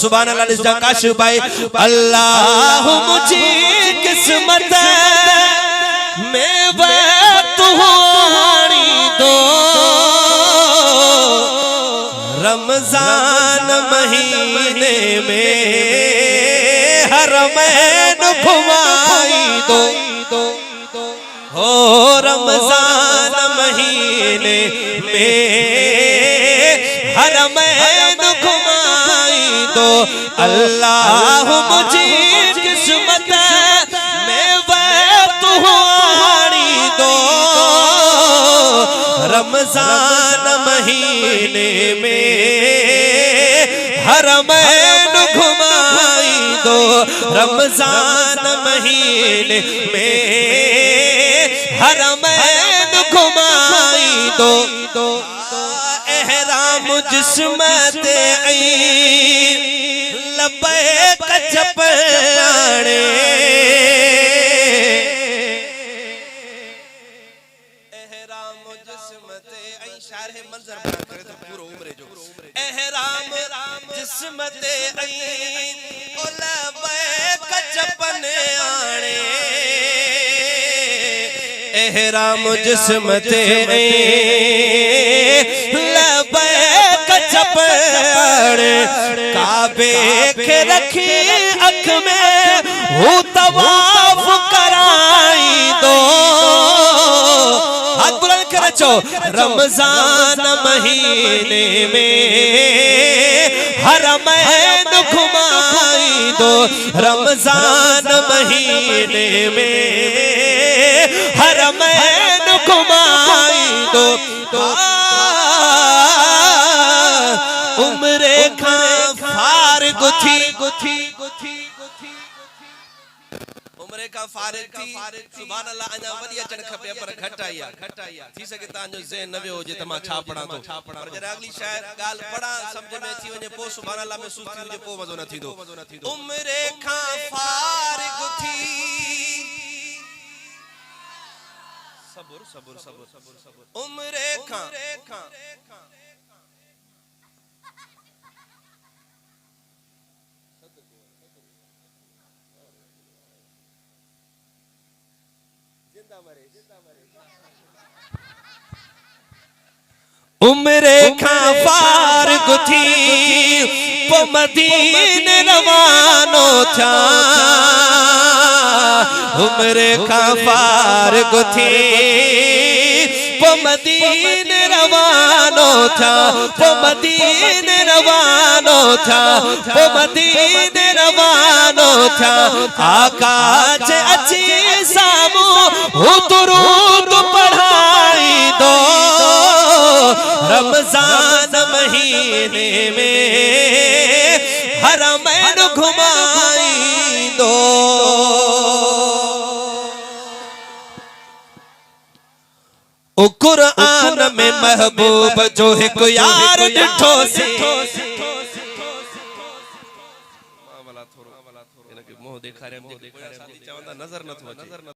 सुभान अल्लाह काश भाई अल्लाह मुझे किस्मत में तुहारी दो रमजान महीने में हरमैन घुमाई दो हो रमजान महीने में हरमैन घुमाई दो अल्लाह मुझे किस्मत में तुहारी दो रमजान महीने में हरमैन घुमाई दो रमजान महीने में हरमैन घुमाई दो एहराम जिस्मत लबैक चपड़े एहराम जिस्मत शार मंजर बयान करे तो पूरा उम्र जो एहराम जिस्मत लबैक चपने आणे एहराम जिस्मत लबैक चपड़े काबे के रखी अख में हो तवाफ कराई दो हाथ बुलंद कर चो रमजान महीने में हरमैन घुमाई दो रमजान महीने में हरमैन घुमाई दो उम्रे खां फार गुथी उम्रे का फारिग थी सुभान अल्लाह अञा वडी अचण खपे पर घट आई थी सके ता जो ज़हन न वियो जे तमा छा पढ़ा तो पर जरा अगली शायद गाल पढ़ा समझ में थी वने पो सुभान अल्लाह में सूती हुजे पो मजो न थीदो उम्रे खां फारिग थी सब्र उम्रे खां उम्रे खां फारिग थी पो मदीने रवानो था उम्रे खां फारिग थी पो मदीने रवानो था पो मदीने रवानो था पो मदीने रवानो था आका जे अची सामू हो दुरूद पढ़ाई दो रमजान महीने में हरमैन घुमाई दो ओ कुरान में महबूब जो एक यार डिठो से मोह देखा रे चवंदा नजर न थो